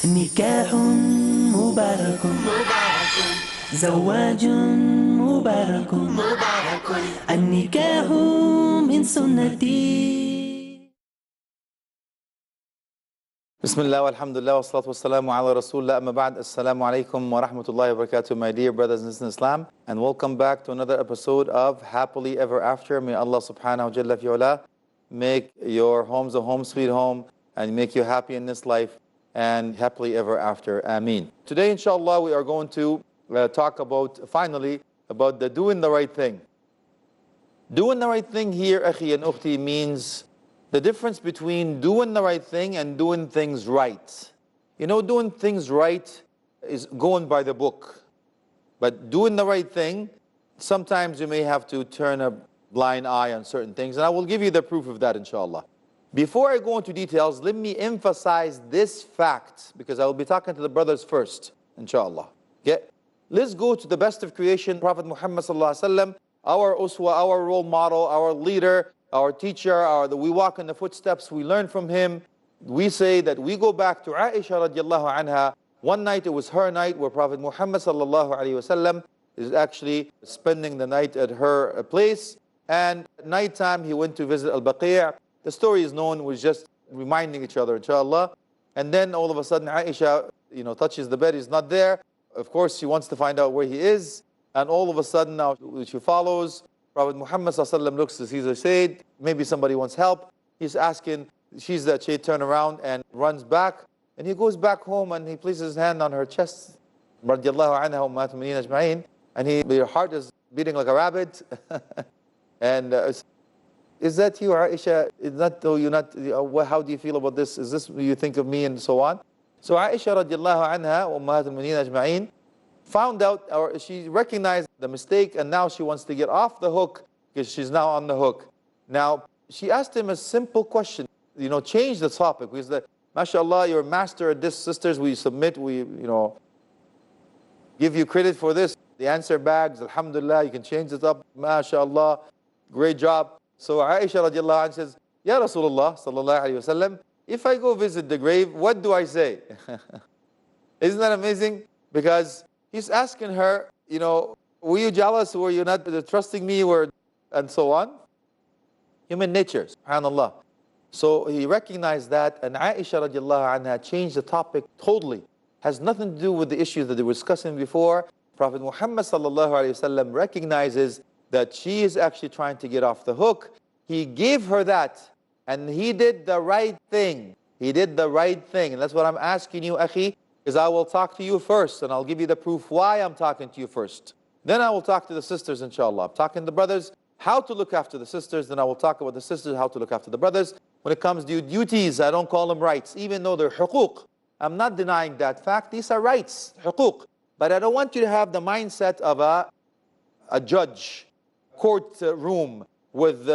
نكاح مبارك زواج مبارك النكاح من سنتي. بسم الله والحمد لله والصلاة والسلام على رسول الله أما بعد. Assalamu alaikum wa rahmatullahi wa barakatuh, my dear brothers and sisters in Islam, and welcome back to another episode of Happily Ever After. May Allah subhanahu wa jalla fi'ula make your homes a home sweet home and make you happy in this life and happily ever after. Ameen. Today inshallah we are going to talk about finally about the doing the right thing. Doing the right thing here, akhi and ukhti, means the difference between doing the right thing and doing things right. You know, doing things right is going by the book. But doing the right thing, sometimes you may have to turn a blind eye on certain things. And I will give you the proof of that, inshallah. Before I go into details, let me emphasize this fact, because I will be talking to the brothers first, inshallah. Okay? Let's go to the best of creation, Prophet Muhammad sallallahu alaihi wasallam, our uswa, our role model, our leader, our teacher, we walk in the footsteps, we learn from him. We say that we go back to Aisha radiallahu anha. One night, it was her night, where Prophet Muhammad sallallahu alaihi wasallam is actually spending the night at her place. And at nighttime, he went to visit Al-Baqi'. The story is known, was just reminding each other, inshallah. And then all of a sudden, Aisha, touches the bed, he's not there. Of course, she wants to find out where he is. And all of a sudden, now she follows. Prophet Muhammad ﷺ looks to see the Sayyid, maybe somebody wants help. He's asking, she's that Sayyid, turn around and runs back. And he goes back home and he places his hand on her chest. Radiallahu anha ummahat al-mu'mineen ajma'in. And your heart is beating like a rabbit. And is that you, Aisha? How do you feel about this? Is this what you think of me? And so on. So Aisha radiallahu anha ummahat al-mu'mineen ajma'in found out, or she recognized the mistake, and now she wants to get off the hook because she's now on the hook. Now, she asked him a simple question, change the topic. Because mashallah, you're a master at this, sisters, we submit, we, give you credit for this. The answer bags, alhamdulillah, you can change it up, mashallah, great job. So Aisha radiallahu anha says, Ya Rasulullah sallallahu alayhi wasallam, if I go visit the grave, what do I say? Isn't that amazing? Because he's asking her, were you jealous? Were you not trusting me? And so on. Human nature, subhanAllah. So he recognized that, and Aisha radiallahu anha changed the topic totally. Has nothing to do with the issues that they were discussing before. Prophet Muhammad sallallahu alayhi wasallam recognizes that she is actually trying to get off the hook. He gave her that, and he did the right thing. He did the right thing. And that's what I'm asking you, akhi. Because I will talk to you first, and I'll give you the proof why I'm talking to you first. Then I will talk to the sisters, inshallah. I'm talking to the brothers, how to look after the sisters. Then I will talk about the sisters, how to look after the brothers. When it comes to duties, I don't call them rights, even though they're huquq. I'm not denying that fact. These are rights, huquq. But I don't want you to have the mindset of a judge, court room, with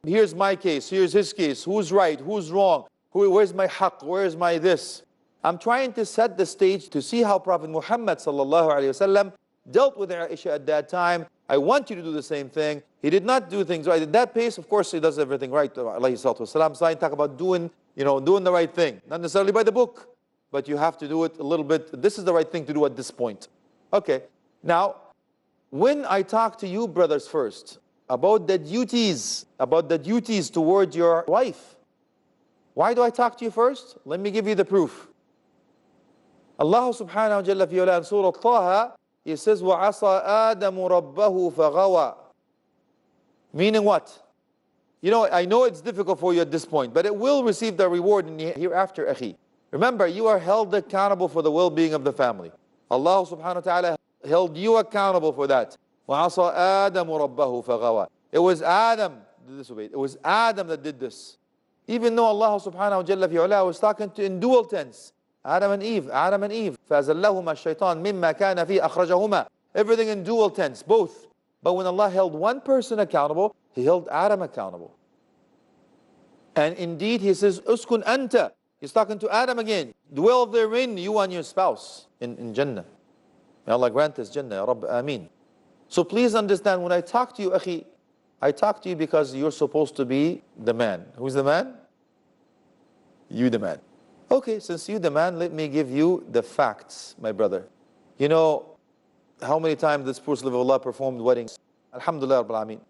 here's my case, here's his case, who's right, who's wrong, where's my haqq, where's my this. I'm trying to set the stage to see how Prophet Muhammad sallallahu alaihi wasallam dealt with Aisha at that time. I want you to do the same thing. He did not do things right. At that pace, of course, he does everything right, alayhi salatu wasalam. So I talk about doing the right thing. Not necessarily by the book, but you have to do it a little bit. This is the right thing to do at this point. Okay. Now, when I talk to you brothers first about the duties toward your wife, why do I talk to you first? Let me give you the proof. Allah subhanahu wa jalla fi'ala in Surah Taha, He says, وَعَصَى آدَمُ رَبَّهُ فَغَوَى. Meaning what? I know it's difficult for you at this point, but it will receive the reward in the hereafter, akhi. Remember, you are held accountable for the well-being of the family. Allah subhanahu wa ta'ala held you accountable for that. وَعَصَى آدَمُ رَبَّهُ فَغَوَى. It was Adam that disobeyed. It was Adam that did this. Even though Allah subhanahu wa jalla fi'ala was talking to in dual tense. Adam and Eve. فَأَزَلَّهُمَا الشَّيْطَانِ مِمَّا كَانَ فِي أَخْرَجَهُمَا. Everything in dual tense, both. But when Allah held one person accountable, He held Adam accountable. And indeed, He says, uskun anta. He's talking to Adam again. Dwell therein, you and your spouse, in Jannah. May Allah grant us Jannah, Ya Rabb, Ameen. So please understand, when I talk to you, akhi, I talk to you because you're supposed to be the man. Who's the man? You the man. Okay, since you demand, let me give you the facts, my brother. You know how many times this poor slave of Allah performed weddings? Alhamdulillah Rabbil Alameen.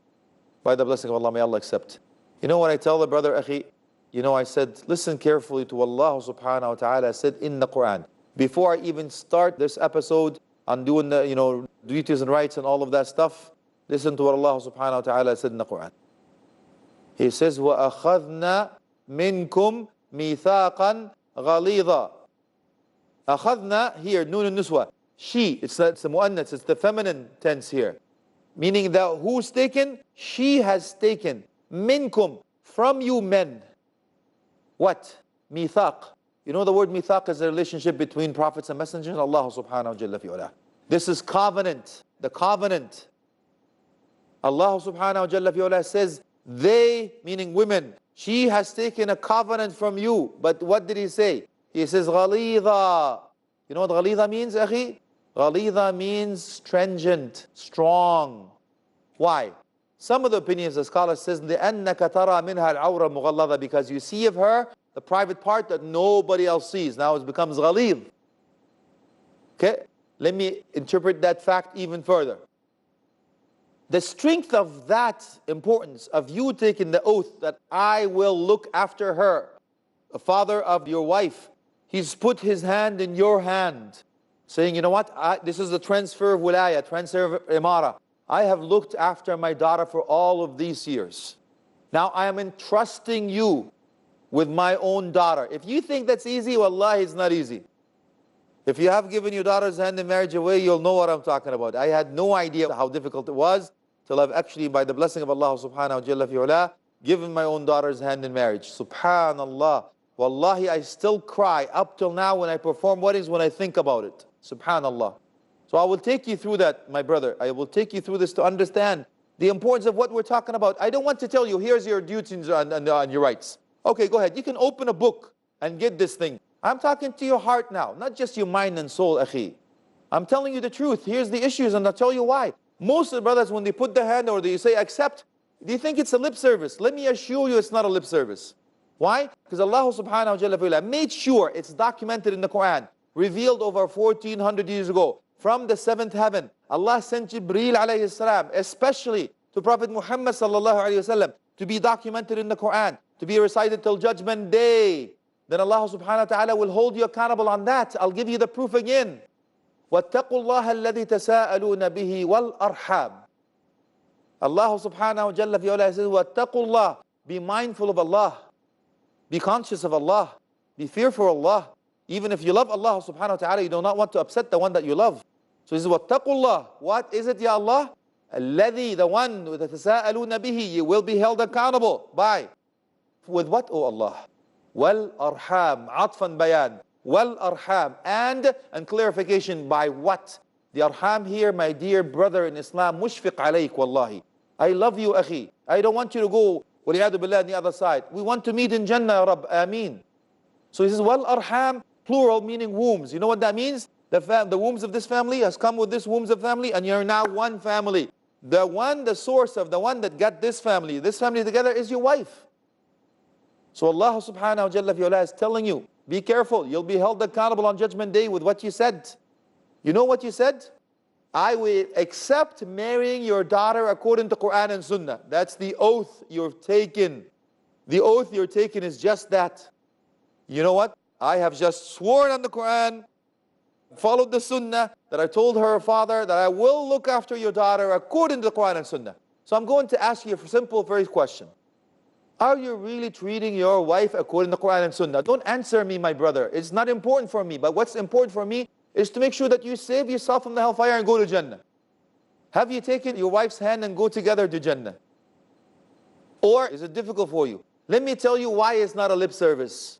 By the blessing of Allah, may Allah accept. You know what I tell the brother, Akhi? You know, I said, listen carefully to Allah subhanahu wa ta'ala said in the Quran. Before I even start this episode on doing the, duties and rights and all of that stuff, listen to what Allah subhanahu wa ta'ala said in the Quran. He says, وَأَخَذْنَا مِنْكُمْ مِيثَاقًا غَلِيظًا. أَخَذْنَا here, noon and nuswa. She, it's the mu'annas, it's the feminine tense here. Meaning that who's taken? She has taken. Minkum, from you men. What? Mithaq. You know the word mithaq is a relationship between prophets and messengers. Allah subhanahu wa ta'ala. This is covenant. The covenant. Allah subhanahu wa ta'ala says, they, meaning women, she has taken a covenant from you. But what did he say? He says, غَلِيظًا. You know what غَلِيظًا means, akhi? غَلِيظًا means stringent, strong. Why? Some of the opinions the scholar says, لِأَنَّكَ تَرَى مِنْهَا الْعَوْرَ مُغَلَّظَ, because you see of her the private part that nobody else sees. Now it becomes غَلِيظ. Okay? Let me interpret that fact even further. The strength of that importance of you taking the oath that I will look after her, the father of your wife, he's put his hand in your hand, saying, you know what, this is the transfer of wilaya, transfer of imara. I have looked after my daughter for all of these years. Now I am entrusting you with my own daughter. If you think that's easy, wallahi, it's not easy. If you have given your daughter's hand in marriage away, you'll know what I'm talking about. I had no idea how difficult it was till I've actually, by the blessing of Allah subhanahu wa ta'ala, given my own daughter's hand in marriage. Subhanallah. Wallahi, I still cry up till now when I perform weddings, when I think about it. Subhanallah. So I will take you through that, my brother. I will take you through this to understand the importance of what we're talking about. I don't want to tell you, here's your duties and your rights. Okay, go ahead. You can open a book and get this thing. I'm talking to your heart now, not just your mind and soul, akhi. I'm telling you the truth. Here's the issues, and I'll tell you why. Most of the brothers, when they put their hand or they say accept, they think it's a lip service. Let me assure you it's not a lip service. Why? Because Allah subhanahu wa ta'ala made sure it's documented in the Quran, revealed over 1400 years ago. From the seventh heaven, Allah sent Jibreel alayhi salam, especially to Prophet Muhammad sallallahu alayhi wasallam, to be documented in the Quran, to be recited till Judgment Day. Then Allah subhanahu wa ta'ala will hold you accountable on that. I'll give you the proof again. وَاتَّقُوا اللَّهَ الَّذِي تَسَاءَلُونَ بِهِ وَالْأَرْحَامِ. Allah subhanahu wa ta'ala says, وَاتَّقُوا اللَّهِ. Be mindful of Allah. Be conscious of Allah. Be fearful of Allah. Even if you love Allah subhanahu wa ta'ala, you do not want to upset the one that you love. So he says, وَاتَّقُوا اللَّهِ. What is it, Ya Allah? الَّذِي, the one with the تَسَاءَلُونَ بِهِ. You will be held accountable by. With what, O Allah? وَالْأَرْحَامِ. عَطْفًا bayan. وَالْأَرْحَامِ. And clarification by what? The arham here, my dear brother in Islam, mushfiq alayk wallahi. I love you, akhi. I don't want you to go, waliyadu billah, on the other side. We want to meet in Jannah, Ya Rabb. Ameen. So he says, وَالْأَرْحَامِ, plural, meaning wombs. You know what that means? The wombs of this family has come with this wombs of family, and you're now one family. The source of the one that got this family together is your wife. So Allah subhanahu wa ta'ala is telling you, be careful, you'll be held accountable on Judgment Day with what you said. You know what you said? I will accept marrying your daughter according to Quran and Sunnah. That's the oath you've taken. The oath you're taking is just that. You know what? I have just sworn on the Quran, followed the Sunnah, that I told her father that I will look after your daughter according to the Quran and Sunnah. So I'm going to ask you a simple, very question. Are you really treating your wife according to the Quran and Sunnah? Don't answer me, my brother. It's not important for me. But what's important for me is to make sure that you save yourself from the hellfire and go to Jannah. Have you taken your wife's hand and go together to Jannah? Or is it difficult for you? Let me tell you why it's not a lip service.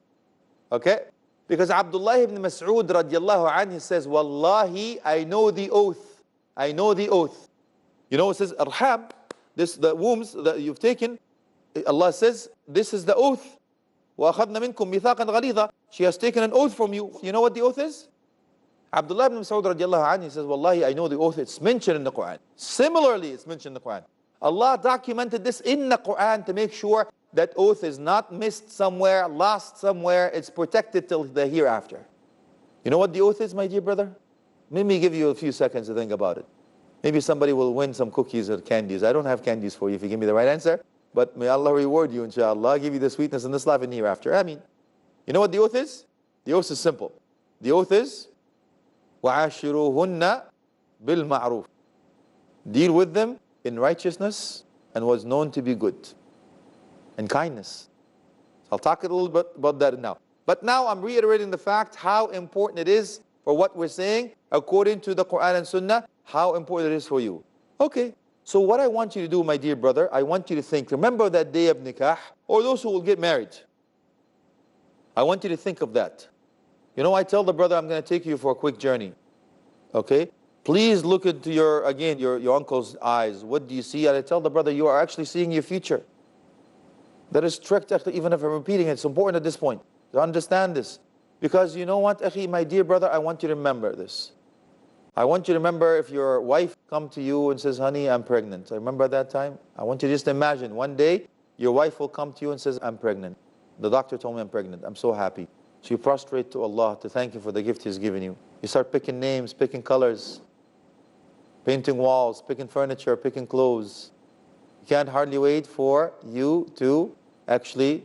Okay? Because Abdullah ibn Mas'ud radiallahu anhu says, Wallahi, I know the oath. I know the oath. You know, it says, Arham, the wombs that you've taken, Allah says, this is the oath. وَأَخَذْنَا مِنْكُمْ مِيثَاقًا غَلِيظًا. She has taken an oath from you. You know what the oath is? Abdullah ibn Mas'ud radiallahu anhu says, Wallahi, I know the oath. It's mentioned in the Quran. Similarly, it's mentioned in the Quran. Allah documented this in the Quran to make sure That oath is not missed somewhere, lost somewhere. It's protected till the hereafter. You know what the oath is, my dear brother? Let me give you a few seconds to think about it. Maybe somebody will win some cookies or candies. I don't have candies for you if you give me the right answer. But may Allah reward you, inshallah. Give you the sweetness in this life and hereafter. Ameen. You know what the oath is? The oath is simple. The oath is وَعَاشِرُوهُنَّ بِالْمَعْرُوفِ. Deal with them in righteousness and was known to be good. And kindness. I'll talk a little bit about that now. But now I'm reiterating the fact how important it is for what we're saying according to the Quran and Sunnah, how important it is for you. Okay, so what I want you to do, my dear brother, I want you to think, remember that day of nikah, or those who will get married. I want you to think of that. You know, I tell the brother, I'm going to take you for a quick journey. Okay? Please look into your uncle's eyes. What do you see? And I tell the brother, you are actually seeing your future. That is strict, even if I'm repeating it. It's important at this point to understand this. Because you know what, akhi, my dear brother, I want you to remember this. I want you to remember if your wife comes to you and says, honey, I'm pregnant. I remember that time. I want you to just imagine one day your wife will come to you and says, I'm pregnant. The doctor told me I'm pregnant. I'm so happy. So you prostrate to Allah to thank Him for the gift He's given you. You start picking names, picking colors, painting walls, picking furniture, picking clothes. You can't hardly wait for you to actually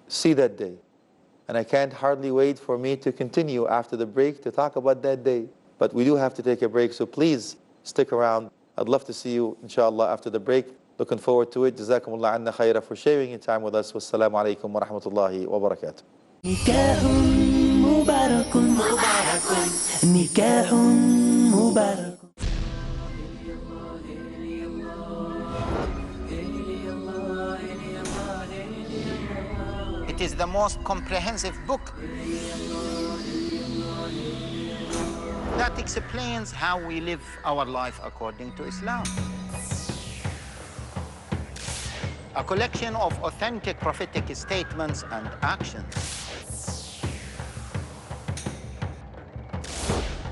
see that day. And I can't hardly wait for me to continue after the break to talk about that day. But we do have to take a break, so please stick around. I'd love to see you, inshallah, after the break. Looking forward to it. Jazakumullah anna khaira for sharing your time with us. Wassalamu alaikum wa rahmatullahi wa barakatuh. نكاح مبارك نكاح مبارك. It is the most comprehensive book that explains how we live our life according to Islam. A collection of authentic prophetic statements and actions.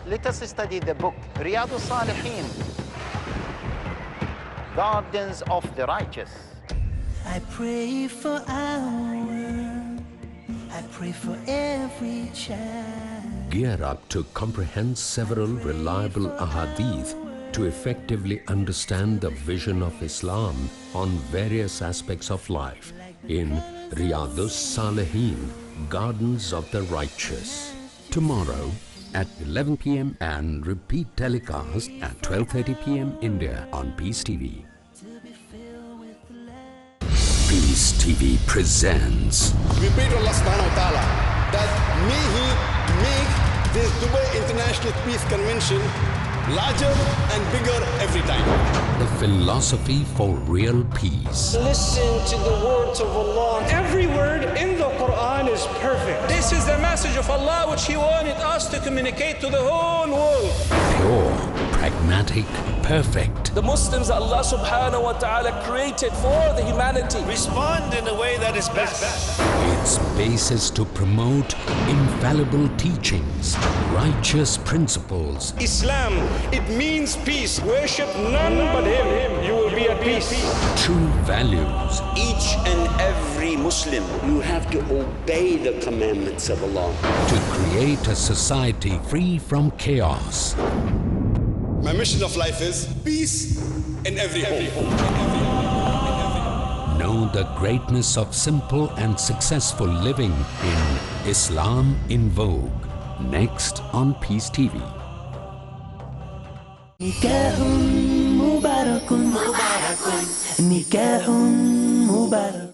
Let us study the book Riyadh al-Salihin, Gardens of the Righteous. I pray for our, I pray for every child. Gear up to comprehend several reliable ahadith to effectively understand the vision of Islam on various aspects of life in Riyadh al-Salihin, Gardens of the Righteous. Tomorrow at 11 p.m. and repeat telecast at 12:30 p.m. India on Peace TV. Peace TV presents. We pray to Allah subhanahu wa ta'ala that may He make this Dubai International Peace Convention larger and bigger every time. The philosophy for real peace. Listen to the words of Allah. Every word in the Quran is perfect. This is the message of Allah which He wanted us to communicate to the whole world. Pure, pragmatic, perfect. The Muslims Allah subhanahu wa ta'ala created for the humanity. Respond in a way that is best. Its basis to promote infallible teachings, righteous principles. Islam, it means peace. Worship none but Him. You will be at peace. True values. Each and every Muslim, you have to obey the commandments of Allah. To create a society free from chaos. My mission of life is peace in every home. Know the greatness of simple and successful living in Islam in Vogue. Next on Peace TV. نكاح مبارك نكاح مبارك.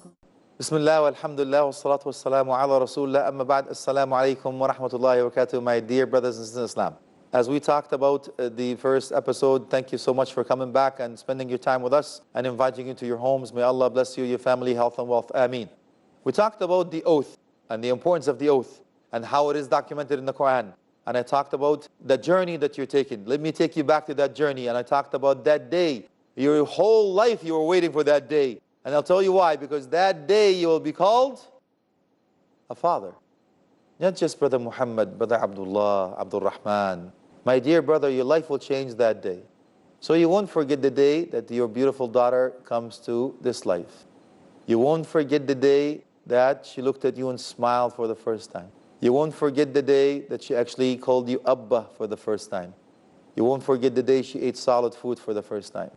Bismillah wa alhamdulillah wa salatu wa salamu ala rasulullah amma ba'd. Assalamu alaikum wa rahmatullahi wa barakatuh, my dear brothers and sisters in Islam. As we talked about the first episode, thank you so much for coming back and spending your time with us and inviting you to your homes. May Allah bless you, your family, health and wealth. Ameen. We talked about the oath and the importance of the oath and how it is documented in the Quran. And I talked about the journey that you're taking. Let me take you back to that journey. And I talked about that day. Your whole life you were waiting for that day. And I'll tell you why. Because that day you will be called a father. Not just Brother Muhammad, Brother Abdullah, Abdul Rahman. My dear brother, your life will change that day. So you won't forget the day that your beautiful daughter comes to this life. You won't forget the day that she looked at you and smiled for the first time. You won't forget the day that she actually called you Abba for the first time. You won't forget the day she ate solid food for the first time.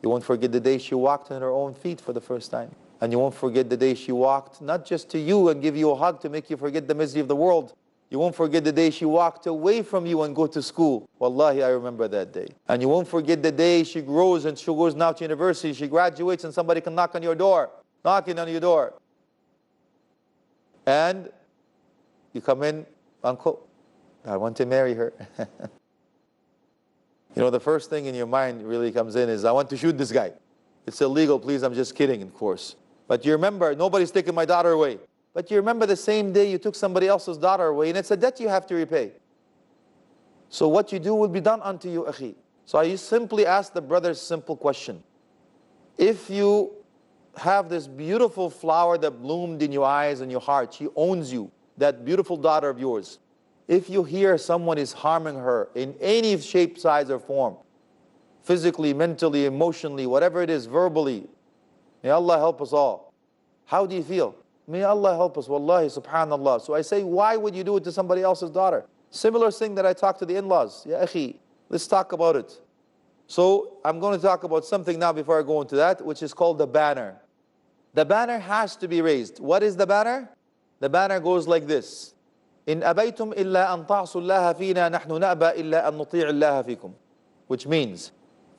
You won't forget the day she walked on her own feet for the first time. And you won't forget the day she walked not just to you and give you a hug to make you forget the misery of the world. You won't forget the day she walked away from you and go to school. Wallahi, I remember that day. And you won't forget the day she grows and she goes now to university, she graduates and somebody can knock on your door, knocking on your door. And you come in, uncle, I want to marry her. You know, the first thing in your mind really comes in is, I want to shoot this guy. It's illegal, please, I'm just kidding, of course. But you remember, nobody's taking my daughter away. But you remember the same day you took somebody else's daughter away, and it's a debt you have to repay. So what you do will be done unto you, akhi. So I simply ask the brother's simple question. If you have this beautiful flower that bloomed in your eyes and your heart, she owns you, that beautiful daughter of yours. If you hear someone is harming her in any shape, size, or form, physically, mentally, emotionally, whatever it is, verbally, may Allah help us all. How do you feel? May Allah help us, wallahi, subhanallah. So I say, why would you do it to somebody else's daughter? Similar thing that I talk to the in-laws. Ya akhi, let's talk about it. So I'm going to talk about something now before I go into that, which is called the banner. The banner has to be raised. What is the banner? The banner goes like this. إن أبيتم إلا أن تعصوا الله فينا نحن نأبى إلا أن نطيع الله فيكم. Which means,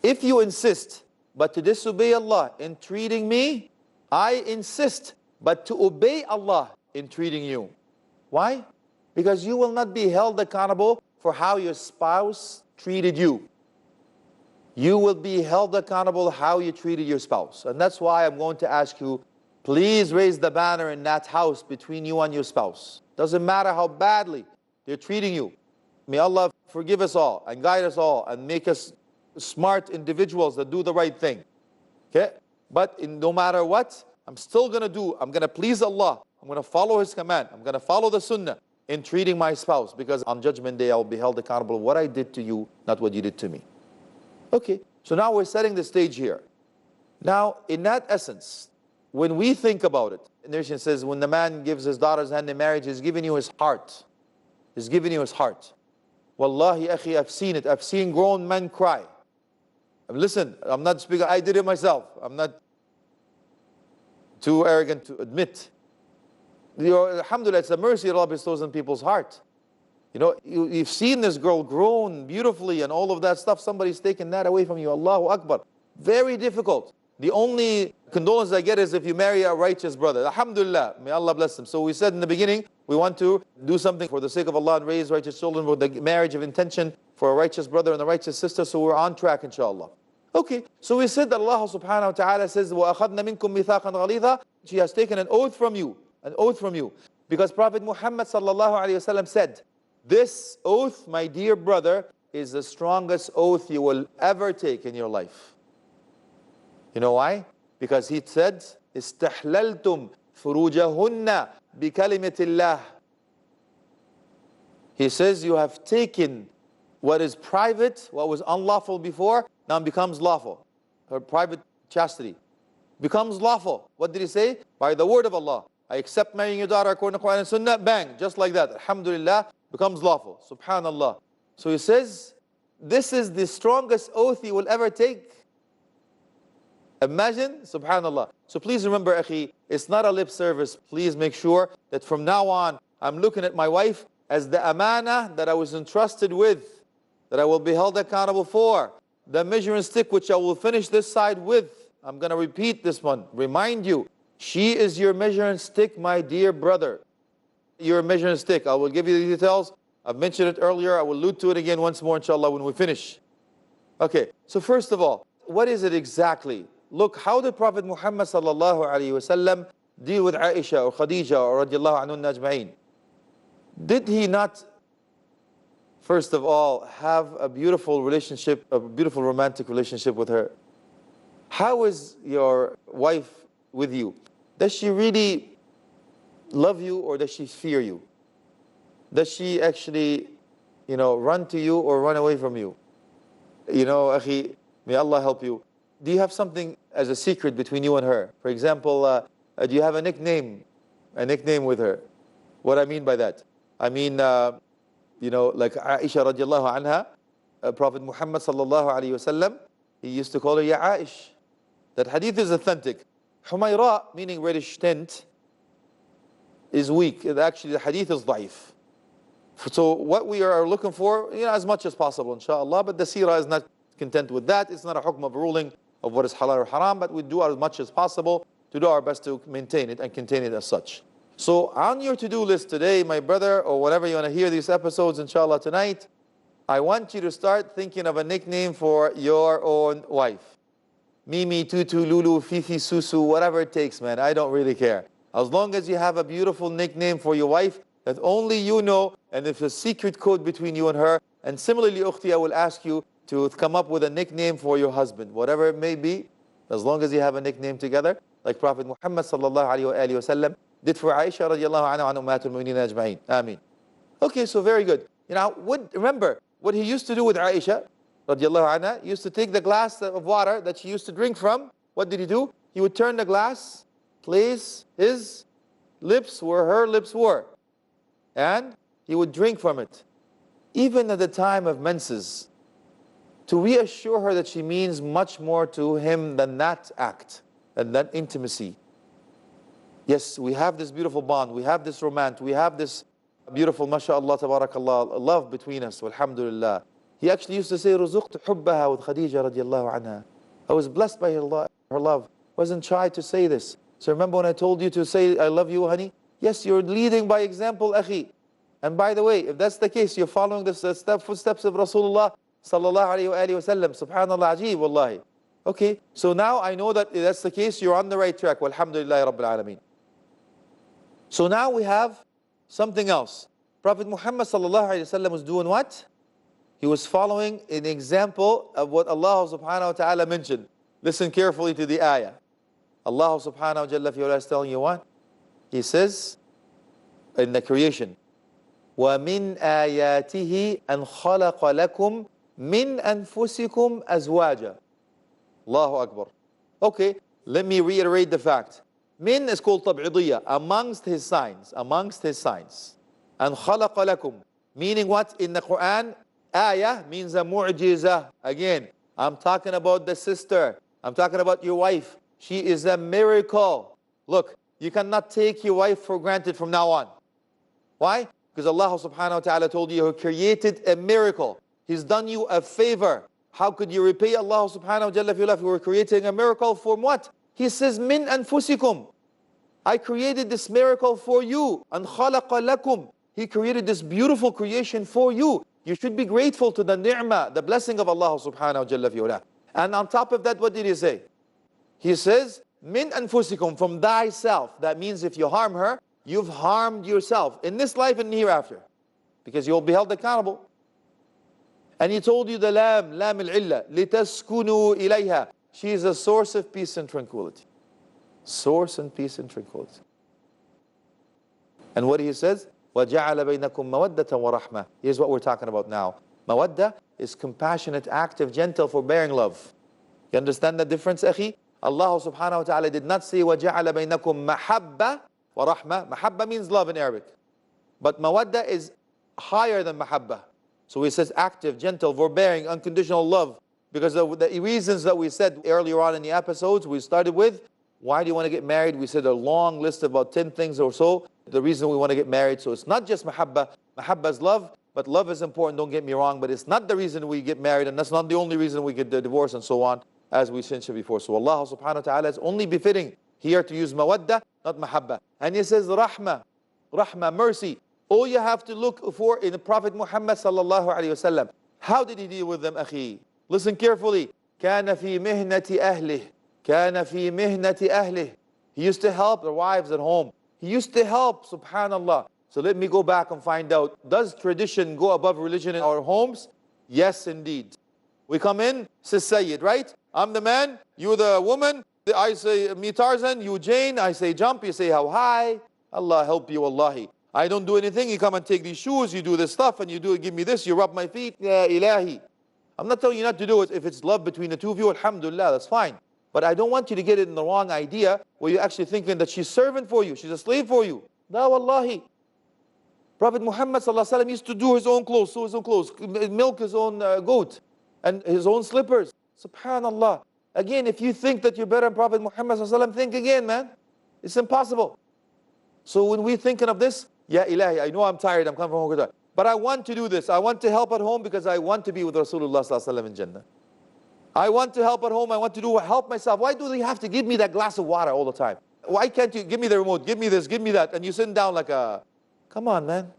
if you insist but to disobey Allah in treating me, I insist but to obey Allah in treating you. Why? Because you will not be held accountable for how your spouse treated you. You will be held accountable how you treated your spouse. And that's why I'm going to ask you, please raise the banner in that house between you and your spouse. Doesn't matter how badly they're treating you. May Allah forgive us all and guide us all and make us smart individuals that do the right thing. Okay? But no matter what, I'm still going to please Allah. I'm going to follow His command. I'm going to follow the sunnah in treating my spouse, because on Judgment Day I'll be held accountable for what I did to you, not what you did to me. Okay, so now we're setting the stage here. Now, in that essence, when we think about it, the narration says, when the man gives his daughter's hand in marriage, he's giving you his heart. He's giving you his heart. Wallahi, akhi, I've seen it. I've seen grown men cry. And listen, I'm not speaking, I did it myself. I'm not too arrogant to admit. Alhamdulillah, it's a mercy that Allah bestows in people's heart. You know, you've seen this girl grown beautifully and all of that stuff. Somebody's taken that away from you. Allahu Akbar. Very difficult. The only condolence I get is if you marry a righteous brother. Alhamdulillah, may Allah bless them. So we said in the beginning, we want to do something for the sake of Allah and raise righteous children with the marriage of intention for a righteous brother and a righteous sister. So we're on track, inshallah. Okay, so we said that Allah subhanahu wa ta'ala says, وَأَخَذْنَا مِنْكُمْ مِيثَاقًا غَلِيظًا. She has taken an oath from you. An oath from you. Because Prophet Muhammad sallallahu alayhi wa sallam said, this oath, my dear brother, is the strongest oath you will ever take in your life. You know why? Because he said, استحللتم فروجهن بكلمة الله. He says, you have taken what is private, what was unlawful before, now becomes lawful. Her private chastity becomes lawful. What did he say? By the word of Allah. I accept marrying your daughter according to Quran and Sunnah. Bang, just like that. Alhamdulillah, becomes lawful. Subhanallah. So he says, this is the strongest oath you will ever take. Imagine, subhanallah. So please remember, akhi, it's not a lip service. Please make sure that from now on, I'm looking at my wife as the amana that I was entrusted with, that I will be held accountable for, the measuring stick which I will finish this side with. I'm going to repeat this one. Remind you, she is your measuring stick, my dear brother. Your measuring stick. I will give you the details. I've mentioned it earlier. I will allude to it again once more, inshallah, when we finish. Okay, so first of all, what is it exactly? Look, how did Prophet Muhammad sallallahu alayhi wa sallam deal with Aisha or Khadija or radiallahu anhu ajma'in? Did he not, first of all, have a beautiful relationship, a beautiful romantic relationship with her? How is your wife with you? Does she really love you or does she fear you? Does she actually, run to you or run away from you? Akhi, may Allah help you. Do you have something as a secret between you and her? For example, do you have a nickname? A nickname with her? What I mean by that? I mean, like Aisha radiallahu anha, Prophet Muhammad sallallahu alayhi wasallam, he used to call her Ya Aish. That hadith is authentic. Humayra, meaning reddish tint, is weak. Actually, the hadith is da'if. So what we are looking for, as much as possible, inshallah, but the seerah is not content with that. It's not a hukm of ruling of what is halal or haram, but we do as much as possible to do our best to maintain it and contain it as such. So on your to-do list today, my brother, or whatever you want to hear these episodes, inshallah, tonight, I want you to start thinking of a nickname for your own wife. Mimi, Tutu, Lulu, Fifi, Susu, whatever it takes, man. I don't really care. As long as you have a beautiful nickname for your wife that only you know, and it's a secret code between you and her. And similarly, Ukhti, I will ask you to come up with a nickname for your husband, whatever it may be, as long as you have a nickname together, like Prophet Muhammad sallallahu alayhi wa sallam did for Aisha radiallahu anha and Ummatul Mu'mineen ajma'in. Ameen. Okay, so very good. Remember what he used to do with Aisha radiallahu anha. He used to take the glass of water that she used to drink from. What did he do? He would turn the glass, place his lips where her lips were, and he would drink from it. Even at the time of menses, to reassure her that she means much more to him than that act, than that intimacy. Yes, we have this beautiful bond, we have this romance, we have this beautiful, mashallah, tabarakallah, love between us, alhamdulillah. He actually used to say, رُزُقْتُ حُبَّهَا with Khadija radiallahu anha. I was blessed by her love. Wasn't shy to say this. So remember when I told you to say, I love you, honey? Yes, you're leading by example, akhi. And by the way, if that's the case, you're following the footsteps of Rasulullah sallallahu alayhi wa sallam. Subhanallah, ajeeb, wallahi. Okay, so now I know that if that's the case, you're on the right track. Walhamdulillah Rabbil Alameen. So now we have something else. Prophet Muhammad sallallahu alayhi wa sallam was doing what? He was following an example of what Allah subhanahu wa ta'ala mentioned. Listen carefully to the ayah. Allah subhanahu wa ta'ala is telling you what? He says in the creation, وَمِنْ آيَاتِهِ أَنْ خَلَقَ لَكُمْ مِنْ أَنفُسِكُمْ أَزْوَاجًا. Allahu Akbar. Okay, let me reiterate the fact. Min is called tab'idiyya, amongst his signs, amongst his signs. And خَلَقَ لَكُمْ, meaning what? In the Quran, ayah means a mu'jizah. Again, I'm talking about the sister. I'm talking about your wife. She is a miracle. Look, you cannot take your wife for granted from now on. Why? Because Allah subhanahu wa ta'ala told you He created a miracle. He's done you a favor. How could you repay Allah subhanahu wa ta'ala if you were creating a miracle from what? He says, min anfusikum. I created this miracle for you. And khalaqa lakum. He created this beautiful creation for you. You should be grateful to the ni'mah, the blessing of Allah subhanahu wa ta'ala. And on top of that, what did He say? He says, min anfusikum, from thyself. That means if you harm her, you've harmed yourself in this life and hereafter, because you'll be held accountable. And He told you the lam al-illa, litaskunu ilayha. She is a source of peace and tranquility. Source and peace and tranquility. And what He says, وَجَعَلَ بَيْنَكُمْ مَوَدَّةً وَرَحْمَةً. Here's what we're talking about now. Mawadda is compassionate, active, gentle, forbearing love. You understand the difference, akhi? Allah subhanahu wa ta'ala did not say وَجَعَلَ بَيْنَكُمْ مَحَبَّةً وَرَحْمَةً. Mahabba means love in Arabic. But mawadda is higher than mahabba. So He says active, gentle, forbearing, unconditional love. Because of the reasons that we said earlier on in the episodes, we started with, why do you want to get married? We said a long list of about 10 things or so. The reason we want to get married. So it's not just mahabba. Mahabba is love, but love is important, don't get me wrong. But it's not the reason we get married, and that's not the only reason we get the divorce and so on, as we mentioned before. So Allah subhanahu wa ta'ala is only befitting here to use mawadda, not mahabba. And He says rahma, mercy. All you have to look for in the Prophet Muhammad sallallahu alayhi wa sallam. How did he deal with them, akhi? Listen carefully. كَانَ فِي مِهْنَةِ أَهْلِهِ. كَانَ فِي مِهْنَةِ أَهْلِهِ. He used to help the wives at home. He used to help, subhanallah. So let me go back and find out, does tradition go above religion in our homes? Yes, indeed. We come in, says Sayyid, right? I'm the man, you're the woman. I say, me Tarzan, you Jane. I say jump, you say how high. Allah help you, wallahi. I don't do anything, you come and take these shoes, you do this stuff, and you do give me this, you rub my feet. Ya ilahi. I'm not telling you not to do it. If it's love between the two of you, alhamdulillah, that's fine. But I don't want you to get it in the wrong idea where you're actually thinking that she's servant for you, she's a slave for you. La wallahi. Prophet Muhammad ﷺ used to do his own clothes, sew his own clothes, milk his own goat, and his own slippers. Subhanallah. Again, if you think that you're better than Prophet Muhammad ﷺ, think again, man. It's impossible. So when we're thinking of this, Ya Ilahi, I know I'm tired, I'm coming from home, but I want to do this. I want to help at home because I want to be with Rasulullah ﷺ in Jannah. I want to help at home, I want to help myself. Why do they have to give me that glass of water all the time? Why can't you give me the remote, give me this, give me that, and you're sitting down like a... Come on, man.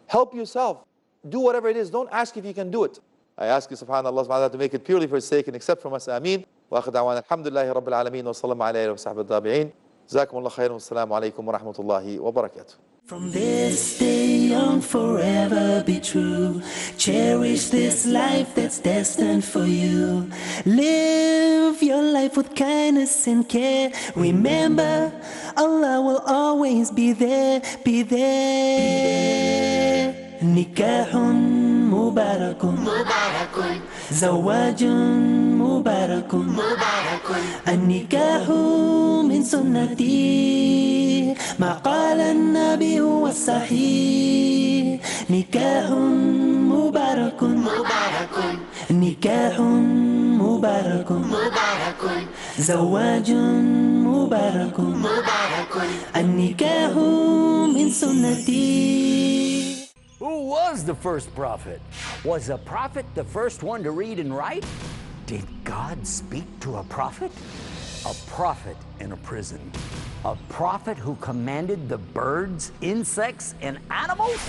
Help yourself. Do whatever it is. Don't ask if you can do it. I ask you, subhanAllah, subhanahu to make it purely for his sake and accept from us. Ameen. Wa akhir da'wana alhamdulillahi rabbil alameen wa sallallahu alayhi wa sahbihi tabi'een. Jazakumullah khairan wa assalamu alaykum wa rahmatullahi wa barakatuh. From this day on forever be true. Cherish this life that's destined for you. Live your life with kindness and care. Remember, Allah will always be there, be there. Nikahun mubarakun, mubarakun. Zawajun mubarakun, mubarakun. An-nikahu min sunnati. ما قال النبي هو الصحيح. نكاح مبارك مبارك. نكاح مبارك مبارك. زواج مبارك مبارك. النكاح من سنتي. Who was the first prophet? Was a prophet the first one to read and write? Did God speak to a prophet? A prophet in a prison. A prophet who commanded the birds, insects, and animals?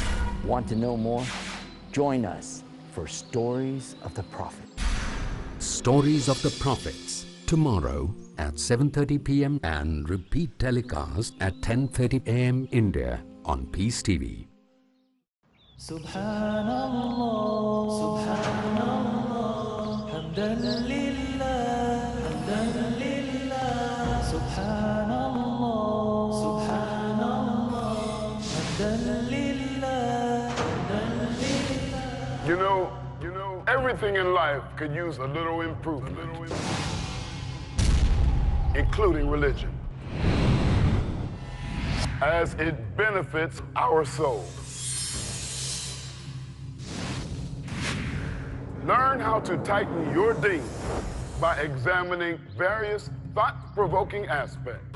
Want to know more? Join us for Stories of the Prophet. Stories of the Prophets, tomorrow at 7:30 p.m. and repeat telecast at 10:30 a.m. India on Peace TV. Subhanallah, Subhanallah, hamdan lillah, hamdan lillah, Subhanallah, Subhanallah, hamdan lillah, hamdan lillah. You know, everything in life could use a little improvement, including religion, as it benefits our soul. Learn how to tighten your deen by examining various thought-provoking aspects